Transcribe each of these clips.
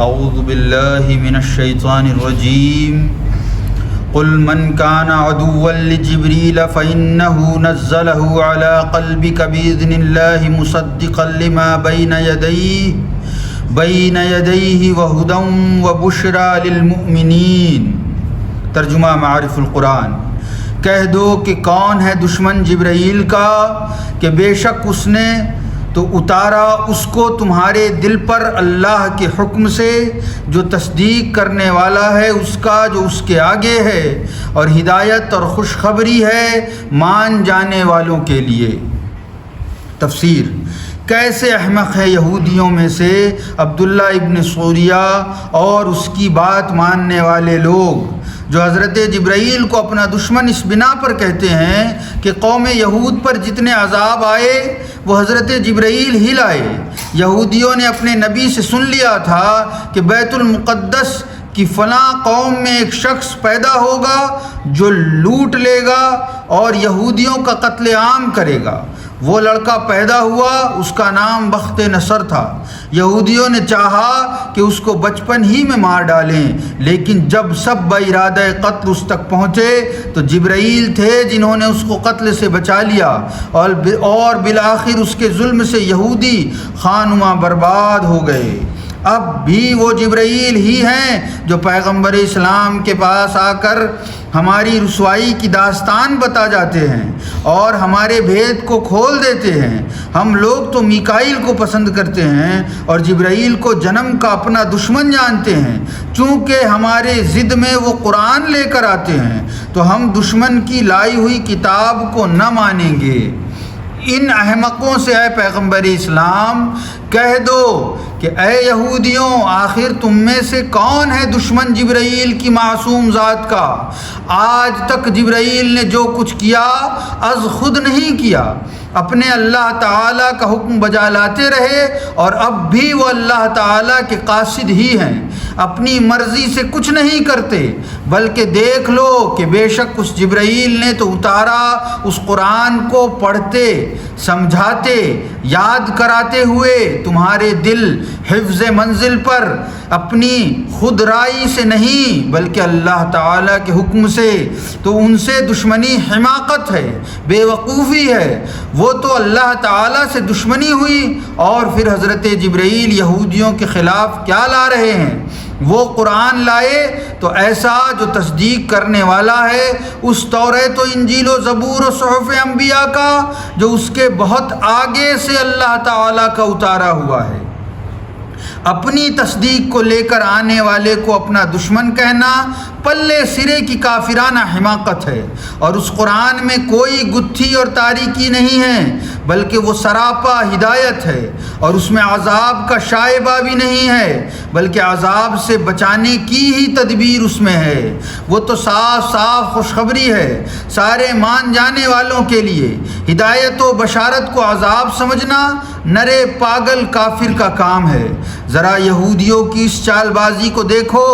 اعوذ باللہ من الشیطان الرجیم قل من كان عدوا لجبريل فإنه نزله على قلبك بإذن الله مصدقا لما بين يديه وهدى وبشرى للمؤمنين۔ ترجمہ معارف القرآن۔ کہہ دو کہ کون ہے دشمن جبرائیل کا کہ بے شک اس نے تو اتارا اس کو تمہارے دل پر اللہ کے حکم سے، جو تصدیق کرنے والا ہے اس کا جو اس کے آگے ہے، اور ہدایت اور خوشخبری ہے مان جانے والوں کے لیے۔ تفسیر۔ کیسے احمق ہے یہودیوں میں سے عبداللہ ابن سوریہ اور اس کی بات ماننے والے لوگ، جو حضرت جبرائیل کو اپنا دشمن اس بنا پر کہتے ہیں کہ قوم یہود پر جتنے عذاب آئے وہ حضرت جبرائیل ہی لائے۔ یہودیوں نے اپنے نبی سے سن لیا تھا کہ بیت المقدس کہ فلاں قوم میں ایک شخص پیدا ہوگا جو لوٹ لے گا اور یہودیوں کا قتل عام کرے گا۔ وہ لڑکا پیدا ہوا، اس کا نام بخت نصر تھا۔ یہودیوں نے چاہا کہ اس کو بچپن ہی میں مار ڈالیں، لیکن جب سب بارادہ قتل اس تک پہنچے تو جبرائیل تھے جنہوں نے اس کو قتل سے بچا لیا، اور بالآخر اس کے ظلم سے یہودی خانماں برباد ہو گئے۔ اب بھی وہ جبرائیل ہی ہیں جو پیغمبر اسلام کے پاس آ کر ہماری رسوائی کی داستان بتا جاتے ہیں اور ہمارے بھید کو کھول دیتے ہیں۔ ہم لوگ تو میکائیل کو پسند کرتے ہیں اور جبرائیل کو جنم کا اپنا دشمن جانتے ہیں، چونکہ ہمارے ضد میں وہ قرآن لے کر آتے ہیں تو ہم دشمن کی لائی ہوئی کتاب کو نہ مانیں گے۔ ان احمقوں سے اے پیغمبر اسلام کہہ دو کہ اے یہودیوں، آخر تم میں سے کون ہے دشمن جبرائیل کی معصوم ذات کا؟ آج تک جبرائیل نے جو کچھ کیا از خود نہیں کیا، اپنے اللہ تعالیٰ کا حکم بجا لاتے رہے، اور اب بھی وہ اللہ تعالیٰ کے قاصد ہی ہیں، اپنی مرضی سے کچھ نہیں کرتے۔ بلکہ دیکھ لو کہ بے شک اس جبرائیل نے تو اتارا اس قرآن کو پڑھتے، سمجھاتے، یاد کراتے ہوئے تمہارے دل حفظ منزل پر، اپنی خود رائی سے نہیں بلکہ اللہ تعالیٰ کے حکم سے۔ تو ان سے دشمنی حماقت ہے، بے وقوفی ہے۔ وہ تو اللہ تعالیٰ سے دشمنی ہوئی، اور پھر حضرت جبرائیل یہودیوں کے خلاف کیا لا رہے ہیں؟ وہ قرآن لائے تو ایسا جو تصدیق کرنے والا ہے اس توریت و انجیل و زبور و صحف انبیاء کا جو اس کے بہت آگے سے اللہ تعالیٰ کا اتارا ہوا ہے۔ اپنی تصدیق کو لے کر آنے والے کو اپنا دشمن کہنا پلے سرے کی کافرانہ حماقت ہے، اور اس قرآن میں کوئی گتھی اور تاریکی نہیں ہے بلکہ وہ سراپا ہدایت ہے، اور اس میں عذاب کا شائبہ بھی نہیں ہے بلکہ عذاب سے بچانے کی ہی تدبیر اس میں ہے۔ وہ تو صاف صاف خوشخبری ہے سارے مان جانے والوں کے لیے۔ ہدایت و بشارت کو عذاب سمجھنا نرے پاگل کافر کا کام ہے۔ ذرا یہودیوں کی اس چال بازی کو دیکھو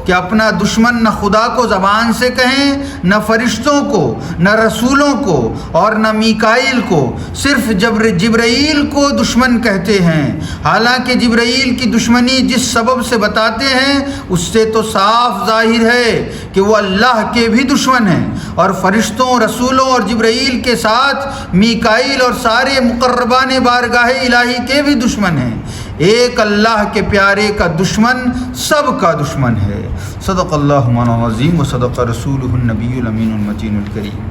کہ اپنا دشمن نہ خدا کو زبان سے کہیں، نہ فرشتوں کو، نہ رسولوں کو، اور نہ میکائیل کو، صرف جبرائیل کو دشمن کہتے ہیں، حالانکہ جبرائیل کی دشمنی جس سبب سے بتاتے ہیں اس سے تو صاف ظاہر ہے کہ وہ اللہ کے بھی دشمن ہیں، اور فرشتوں، رسولوں اور جبرائیل کے ساتھ میکائیل اور سارے مقربان بارگاہ الہی کے بھی دشمن ہیں۔ ایک اللہ کے پیارے کا دشمن سب کا دشمن ہے۔ صدق اللہ مولانا العظیم و صدق رسولہ النبی الامین المتین الکریم۔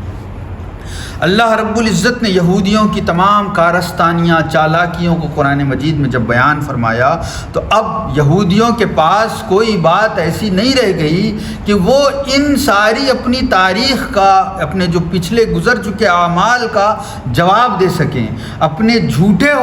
اللہ رب العزت نے یہودیوں کی تمام کارستانیاں، چالاکیوں کو قرآن مجید میں جب بیان فرمایا تو اب یہودیوں کے پاس کوئی بات ایسی نہیں رہ گئی کہ وہ ان ساری اپنی تاریخ کا، اپنے جو پچھلے گزر چکے اعمال کا جواب دے سکیں، اپنے جھوٹے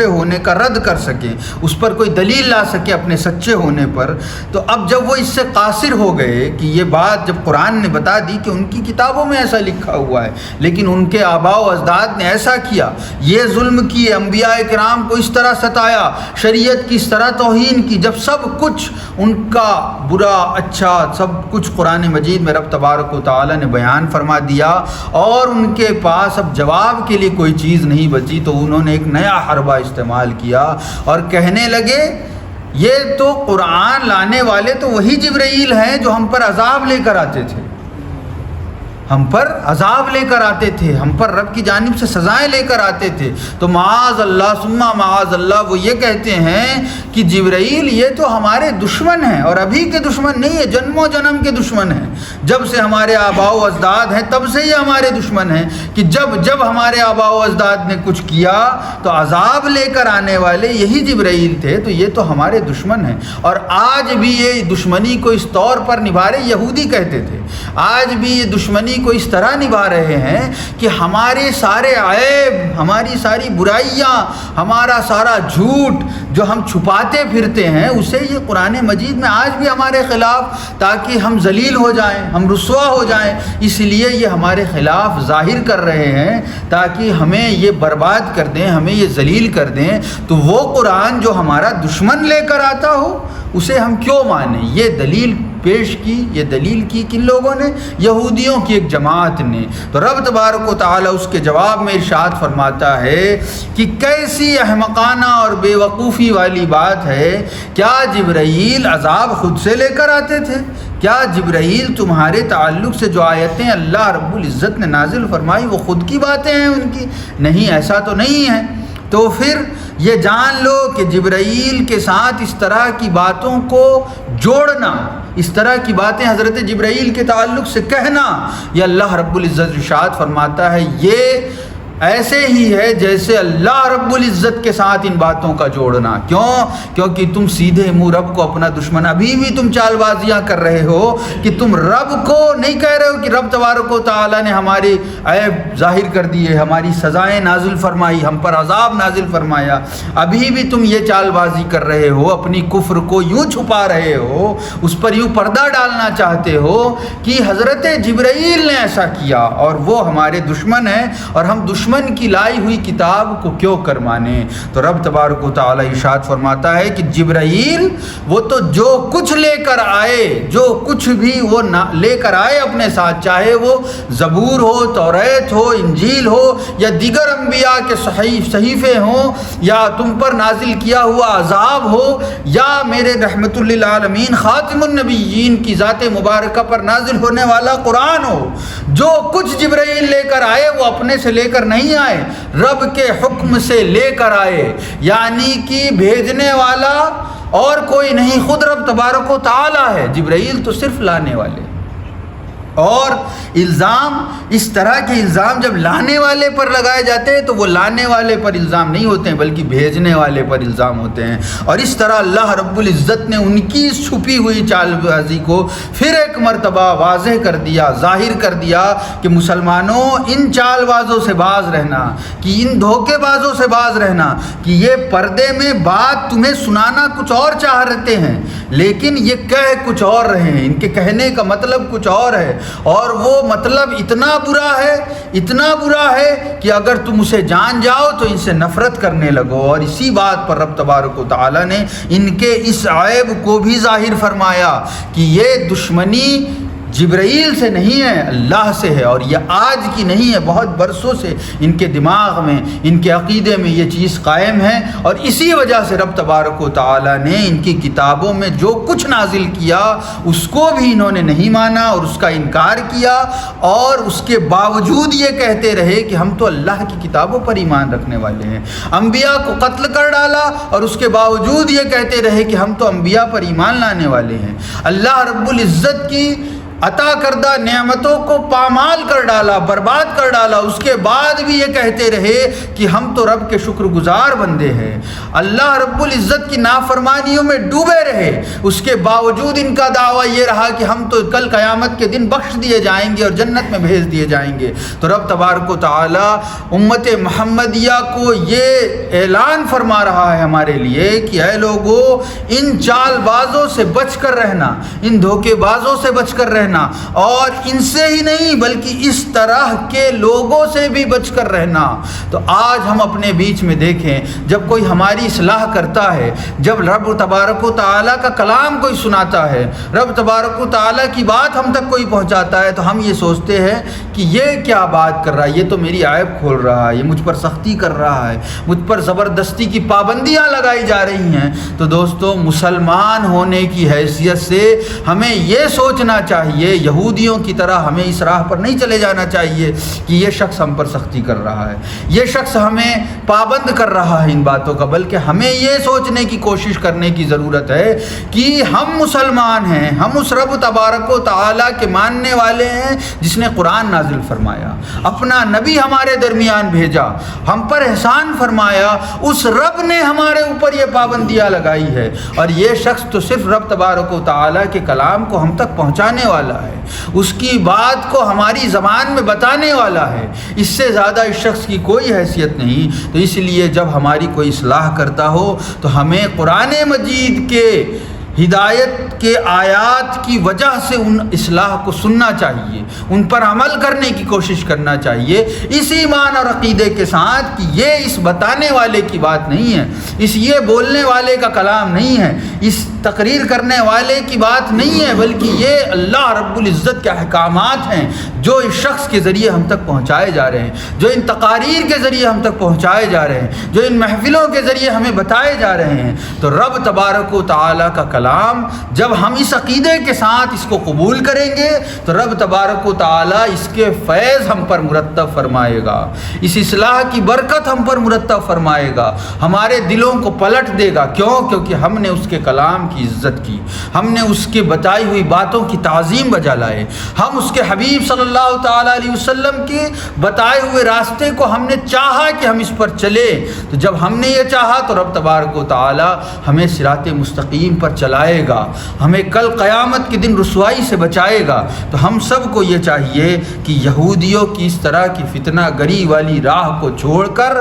ہونے کا رد کر سکیں، اس پر کوئی دلیل لا سکے اپنے سچے ہونے پر۔ تو اب جب وہ اس سے قاصر ہو گئے کہ یہ بات جب قرآن نے بتا دی کہ ان کی کتابوں میں ایسا لکھا ہوا ہے لیکن ان کے آباء و اجداد نے ایسا کیا، یہ ظلم کیے، انبیاء کرام کو اس طرح ستایا، شریعت کی اس طرح توہین کی، جب سب کچھ ان کا برا اچھا سب کچھ قرآن مجید میں رب تبارک و تعالی نے بیان فرما دیا، اور ان کے پاس اب جواب کے لیے کوئی چیز نہیں بچی، تو انہوں نے ایک نیا حربہ استعمال کیا اور کہنے لگے یہ تو قرآن لانے والے تو وہی جبرائیل ہیں جو ہم پر عذاب لے کر آتے تھے، ہم پر عذاب لے کر آتے تھے، ہم پر رب کی جانب سے سزائیں لے کر آتے تھے۔ تو معاذ اللہ ثم معاذ اللہ وہ یہ کہتے ہیں کہ جبرائیل یہ تو ہمارے دشمن ہیں، اور ابھی کے دشمن نہیں ہے، جنم و جنم کے دشمن ہیں، جب سے ہمارے آباء و اجداد ہیں تب سے یہ ہمارے دشمن ہیں، کہ جب ہمارے آباء و اجداد نے کچھ کیا تو عذاب لے کر آنے والے یہی جبرائیل تھے، تو یہ تو ہمارے دشمن ہیں۔ اور آج بھی یہ دشمنی کو اس طور پر نبھا رہے، یہودی کہتے تھے، آج بھی یہ دشمنی کو اس طرح نبھا رہے ہیں کہ ہمارے سارے عیب، ہماری ساری برائیاں، ہمارا سارا جھوٹ جو ہم چھپاتے پھرتے ہیں اسے یہ قرآن مجید میں آج بھی ہمارے خلاف، تاکہ ہم ذلیل ہو جائیں، ہم رسوا ہو جائیں، اس لیے یہ ہمارے خلاف ظاہر کر رہے ہیں تاکہ ہمیں یہ برباد کر دیں، ہمیں یہ ذلیل کر دیں۔ تو وہ قرآن جو ہمارا دشمن لے کر آتا ہو اسے ہم کیوں مانیں؟ یہ دلیل پیش کی، یہ دلیل کی کن لوگوں نے؟ یہودیوں کی ایک جماعت نے۔ تو رب تبارک و تعالی اس کے جواب میں ارشاد فرماتا ہے کہ کیسی احمقانہ اور بے وقوفی والی بات ہے، کیا جبرائیل عذاب خود سے لے کر آتے تھے؟ کیا جبرائیل تمہارے تعلق سے جو آیتیں اللہ رب العزت نے نازل فرمائی وہ خود کی باتیں ہیں ان کی؟ نہیں، ایسا تو نہیں ہے۔ تو پھر یہ جان لو کہ جبرائیل کے ساتھ اس طرح کی باتوں کو جوڑنا، اس طرح کی باتیں حضرت جبرائیل کے تعلق سے کہنا، یہ اللہ رب العزت ارشاد فرماتا ہے یہ ایسے ہی ہے جیسے اللہ رب العزت کے ساتھ ان باتوں کا جوڑنا۔ کیونکہ تم سیدھے منہ رب کو اپنا دشمن، ابھی بھی تم چال بازیاں کر رہے ہو کہ تم رب کو نہیں کہہ رہے ہو کہ رب تبارک و تعالیٰ نے ہمارے عیب ظاہر کر دیے، ہماری سزائیں نازل فرمائی، ہم پر عذاب نازل فرمایا، ابھی بھی تم یہ چال بازی کر رہے ہو، اپنی کفر کو یوں چھپا رہے ہو، اس پر یوں پردہ ڈالنا چاہتے ہو کہ حضرت جبرائیل نے ایسا کیا اور وہ ہمارے دشمن ہیں، اور ہم دشمن کی لائی ہوئی کتاب کو کیوں کر مانے؟ تو رب تبارک و تعالی ارشاد فرماتا ہے کہ جبرائیل وہ تو جو کچھ لے کر آئے، جو کچھ بھی وہ لے کر آئے اپنے ساتھ، چاہے وہ زبور ہو، توریت ہو، انجیل ہو، یا دیگر انبیاء کے صحیفے ہوں، یا تم پر نازل کیا ہوا عذاب ہو، یا میرے رحمت للعالمین خاتم النبیین کی ذات مبارکہ پر نازل ہونے والا قرآن ہو، جو کچھ جبرائیل لے کر آئے وہ اپنے سے لے کر نہیں آئے، رب کے حکم سے لے کر آئے، یعنی کہ بھیجنے والا اور کوئی نہیں، خود رب تبارک و تعالی ہے، جبرائیل تو صرف لانے والے۔ اور الزام، اس طرح کے الزام جب لانے والے پر لگائے جاتے ہیں تو وہ لانے والے پر الزام نہیں ہوتے ہیں بلکہ بھیجنے والے پر الزام ہوتے ہیں۔ اور اس طرح اللہ رب العزت نے ان کی اس چھپی ہوئی چال بازی کو پھر ایک مرتبہ واضح کر دیا، ظاہر کر دیا کہ مسلمانوں ان چال بازوں سے باز رہنا، کہ ان دھوکے بازوں سے باز رہنا، کہ یہ پردے میں بات تمہیں سنانا کچھ اور چاہتے ہیں لیکن یہ کہہ کچھ اور رہے ہیں، ان کے کہنے کا مطلب کچھ اور ہے، اور وہ مطلب اتنا برا ہے کہ اگر تم اسے جان جاؤ تو ان سے نفرت کرنے لگو۔ اور اسی بات پر رب تبارک و تعالی نے ان کے اس عیب کو بھی ظاہر فرمایا کہ یہ دشمنی جبرائیل سے نہیں ہے، اللہ سے ہے، اور یہ آج کی نہیں ہے، بہت برسوں سے ان کے دماغ میں، ان کے عقیدے میں یہ چیز قائم ہے، اور اسی وجہ سے رب تبارک و تعالی نے ان کی کتابوں میں جو کچھ نازل کیا اس کو بھی انہوں نے نہیں مانا اور اس کا انکار کیا، اور اس کے باوجود یہ کہتے رہے کہ ہم تو اللہ کی کتابوں پر ایمان رکھنے والے ہیں، انبیاء کو قتل کر ڈالا اور اس کے باوجود یہ کہتے رہے کہ ہم تو انبیاء پر ایمان لانے والے ہیں، اللہ رب العزت کی عطا کردہ نعمتوں کو پامال کر ڈالا، برباد کر ڈالا، اس کے بعد بھی یہ کہتے رہے کہ ہم تو رب کے شکر گزار بندے ہیں، اللہ رب العزت کی نافرمانیوں میں ڈوبے رہے، اس کے باوجود ان کا دعویٰ یہ رہا کہ ہم تو کل قیامت کے دن بخش دیے جائیں گے اور جنت میں بھیج دیے جائیں گے۔ تو رب تبارک و تعالی امت محمدیہ کو یہ اعلان فرما رہا ہے ہمارے لیے کہ اے لوگو، ان چال بازوں سے بچ کر رہنا، ان دھوکے بازوں سے بچ کر رہنا، رہنا، اور ان سے ہی نہیں بلکہ اس طرح کے لوگوں سے بھی بچ کر رہنا۔ تو آج ہم اپنے بیچ میں دیکھیں، جب کوئی ہماری اصلاح کرتا ہے، جب رب تبارک و تعالیٰ کا کلام کوئی سناتا ہے، رب تبارک و تعالیٰ کی بات ہم تک کوئی پہنچاتا ہے، تو ہم یہ سوچتے ہیں کہ یہ کیا بات کر رہا ہے، یہ تو میری عیب کھول رہا ہے، یہ مجھ پر سختی کر رہا ہے، مجھ پر زبردستی کی پابندیاں لگائی جا رہی ہیں۔ تو دوستو، مسلمان ہونے کی حیثیت سے ہمیں یہ سوچنا چاہیے، یہودیوں کی طرح ہمیں اس راہ پر نہیں چلے جانا چاہیے کہ یہ شخص ہم پر سختی کر رہا ہے، یہ شخص ہمیں پابند کر رہا ہے ان باتوں کا، بلکہ ہمیں یہ سوچنے کی کوشش کرنے کی ضرورت ہے کہ ہم مسلمان ہیں، ہم اس رب تبارک و تعالیٰ کے ماننے والے ہیں جس نے قرآن نازل فرمایا، اپنا نبی ہمارے درمیان بھیجا، ہم پر احسان فرمایا، اس رب نے ہمارے اوپر یہ پابندیاں لگائی ہے، اور یہ شخص تو صرف رب تبارک و تعالیٰ کے کلام کو ہم تک پہنچانے والا ہے، اس کی بات کو ہماری زبان میں بتانے والا ہے، اس سے زیادہ اس شخص کی کوئی حیثیت نہیں۔ تو اس لیے جب ہماری کوئی اصلاح کرتا ہو تو ہمیں قرآن مجید کے ہدایت کے آیات کی وجہ سے ان اصلاح کو سننا چاہیے، ان پر عمل کرنے کی کوشش کرنا چاہیے، اس ایمان اور عقیدے کے ساتھ کہ یہ اس بتانے والے کی بات نہیں ہے، اس یہ بولنے والے کا کلام نہیں ہے، اس تقریر کرنے والے کی بات نہیں ہے، بلکہ یہ اللہ رب العزت کے احکامات ہیں جو اس شخص کے ذریعے ہم تک پہنچائے جا رہے ہیں، جو ان تقاریر کے ذریعے ہم تک پہنچائے جا رہے ہیں، جو ان محفلوں کے ذریعے ہمیں بتائے جا رہے ہیں۔ تو رب تبارک و تعالیٰ کا کلام جب ہم اس عقیدے کے ساتھ اس کو قبول کریں گے تو رب تبارک و تعالیٰ اس کے فیض ہم پر مرتب فرمائے گا، اس اصلاح کی برکت ہم پر مرتب فرمائے گا، ہمارے دلوں کو پلٹ دے گا۔ کیونکہ ہم نے اس کے کلام کی عزت کی، ہم نے اس کے بتائی ہوئی باتوں کی تعظیم بجا لائے، ہم اس کے حبیب صلی اللہ تعالیٰ علیہ وسلم کے بتائے ہوئے راستے کو ہم نے چاہا کہ ہم اس پر چلے۔ تو جب ہم نے یہ چاہا تو رب تبارک و تعالیٰ ہمیں صراط مستقیم پر چلائے گا، ہمیں کل قیامت کے دن رسوائی سے بچائے گا۔ تو ہم سب کو یہ چاہیے کہ یہودیوں کی اس طرح کی فتنہ گری والی راہ کو چھوڑ کر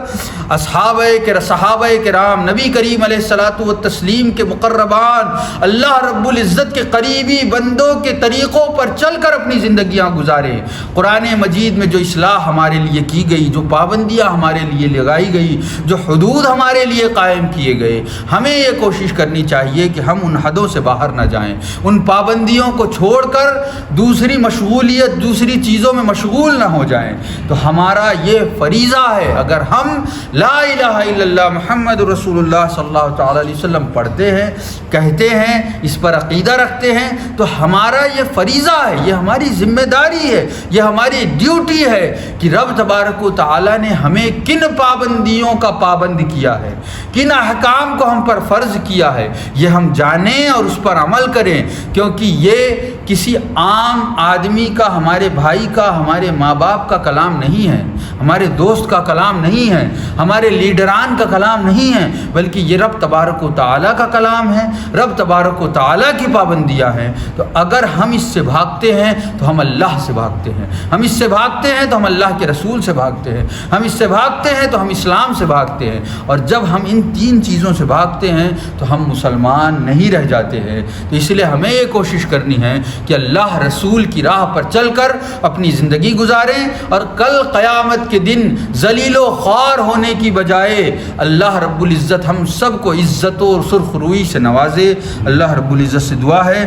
صحابہ کرام، نبی کریم علیہ الصلوۃ والتسلیم کے مقربان، اللہ رب العزت کے قریبی بندوں کے طریقوں پر چل کر اپنی زندگیاں گزاریں۔ قرآن مجید میں جو اصلاح ہمارے لیے کی گئی، جو پابندیاں ہمارے لیے لگائی گئی، جو حدود ہمارے لیے قائم کیے گئے، ہمیں یہ کوشش کرنی چاہیے کہ ہم ان حدوں سے باہر نہ جائیں، ان پابندیوں کو چھوڑ کر دوسری مشغولیت، دوسری چیزوں میں مشغول نہ ہو جائیں۔ تو ہمارا یہ فریضہ ہے، اگر ہم لا الہ الا اللہ محمد رسول اللہ صلی اللہ تعالیٰ علیہ وسلم پڑھتے ہیں، کہتے ہیں، اس پر عقیدہ رکھتے ہیں، تو ہمارا یہ فریضہ ہے، یہ ہماری ذمہ داری ہے، یہ ہماری ڈیوٹی ہے کہ رب تبارک و تعالیٰ نے ہمیں کن پابندیوں کا پابند کیا ہے، کن احکام کو ہم پر فرض کیا ہے، یہ ہم جانیں اور اس پر عمل کریں۔ کیونکہ یہ کسی عام آدمی کا، ہمارے بھائی کا، ہمارے ماں باپ کا کلام نہیں ہے، ہمارے دوست کا کلام نہیں ہے، ہمارے لیڈران کا کلام نہیں ہے، بلکہ یہ رب تبارک و تعالیٰ کا کلام ہے، رب تبارک و تعالیٰ کی پابندیاں ہیں۔ تو اگر ہم اس سے بھاگتے ہیں تو ہم اللہ سے بھاگتے ہیں، ہم اس سے بھاگتے ہیں تو ہم اللہ کے رسول سے بھاگتے ہیں، ہم اس سے بھاگتے ہیں تو ہم اسلام سے بھاگتے ہیں، اور جب ہم ان تین چیزوں سے بھاگتے ہیں تو ہم مسلمان نہیں رہ جاتے ہیں۔ تو اس لیے ہمیں یہ کوشش کرنی ہے کہ اللہ رسول کی راہ پر چل کر اپنی زندگی گزاریں، اور کل قیامت کے دن ذلیل و خوار ہونے کی بجائے اللہ رب العزت ہم سب کو عزت و سرخ روئی سے نوازے۔ اللہ رب العزت سے دعا ہے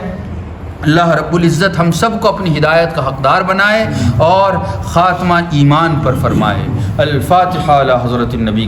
اللہ رب العزت ہم سب کو اپنی ہدایت کا حقدار بنائے اور خاتمہ ایمان پر فرمائے۔ الفاتحہ علی حضرت النبی۔